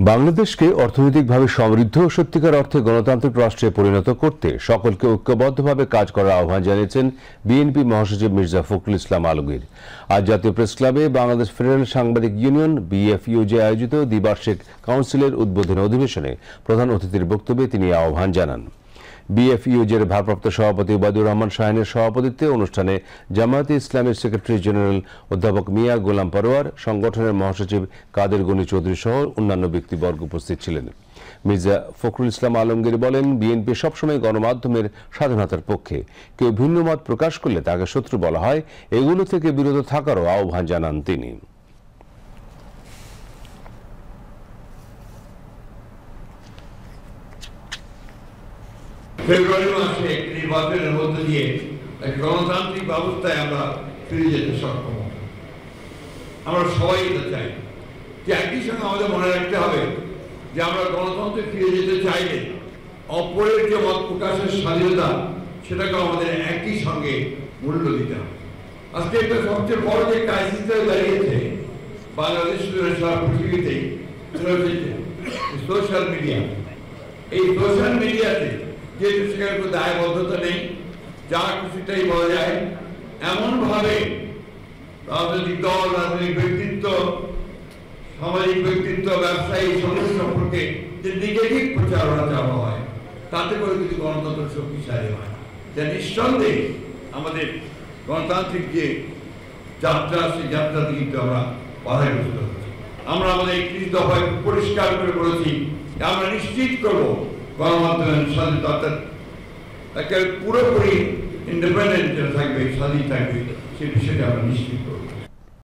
বাংলাদেশকে অর্থনৈতিকভাবে সমৃদ্ধ ও সত্যিকার অর্থে গণতান্ত্রিক রাষ্ট্রে পরিণত করতে সকলকে ঐক্যবদ্ধভাবে কাজ করার আহ্বান জানিয়েছেন বিএনপি মহাসচিব মির্জা ফখরুল ইসলাম আলমগীর। আজ জাতীয় প্রেস ক্লাবে বাংলাদেশ ফেডারেল সাংবাদিক ইউনিয়ন বিএফইউজে আয়োজিত দ্বিবার্ষিক কাউন্সিলের উদ্বোধনী অধিবেশনে প্রধান অতিথির বক্তব্যে তিনি এই আহ্বান জানান। বিএফইউজের ভারপ্রাপ্ত সভাপতি ওবায়দুর রহমান শাহীনের সভাপতিত্বে অনুষ্ঠানে জামায়াতে ইসলামের সেক্রেটারি জেনারেল অধ্যাপক মিয়া গোলাম পরোয়ার, সংগঠনের মহাসচিব কাদের গনি চৌধুরী সহ অন্যান্য ব্যক্তিবর্গ উপস্থিত ছিলেন। মির্জা ফখরুল ইসলাম আলমগীর বলেন, বিএনপি সবসময় গণমাধ্যমের স্বাধীনতার পক্ষে। কেউ ভিন্ন মত প্রকাশ করলে তাকে শত্রু বলা হয়। এগুলো থেকে বিরত থাকারও আহ্বান জানান তিনি। ফেব্রুয়ারি মাসে একটি নির্বাচনের মধ্য দিয়ে একটি গণতান্ত্রিক ব্যবস্থায় আমরা ফিরে যেতে সক্ষম। আমরা সবাই এটা চাই। যে একই সঙ্গে আমাদের মনে রাখতে হবে যে আমরা গণতন্ত্রে ফিরে যেতে চাইলে অপরের যে মত প্রকাশের স্বাধীনতা সেটাকে আমাদের একই সঙ্গে মূল্য দিতে হবে। আজকে একটা সবচেয়ে বড় যে ক্রাইসিসটা দাঁড়িয়েছে বাংলাদেশ সারা পৃথিবীতেই সোশ্যাল মিডিয়া। এই সোশ্যাল মিডিয়াতে যেহেতু সেখানে কোনো দায়বদ্ধতা নেই, যা খুশিটাই বলা যায়, এমন ভাবে রাজনৈতিক দল, রাজনৈতিক ব্যক্তিত্ব, সামাজিক ব্যক্তিত্ব, ব্যবসায়ী সমাজ সম্পর্কে যে নেগেটিভ প্রচারণা চালানো হয়, তাতে করে কিন্তু গণতন্ত্র শক্তিশালী হয়, যা নিঃসন্দেহে আমাদের গণতান্ত্রিক যে যাত্রা, সেই যাত্রাতে কিন্তু আমরা বাধাগ্রস্ত হচ্ছি। আমরা আমাদের 31 দফায় পরিষ্কার করে বলেছি আমরা নিশ্চিত করবো গণমাধ্যমের স্বাধীনতা, অর্থাৎ পুরোপুরি ইন্ডিপেন্ডেন্ট থাকবে, স্বাধীন থাকবে, সেই বিষয়টা আমরা নিশ্চিত করবো।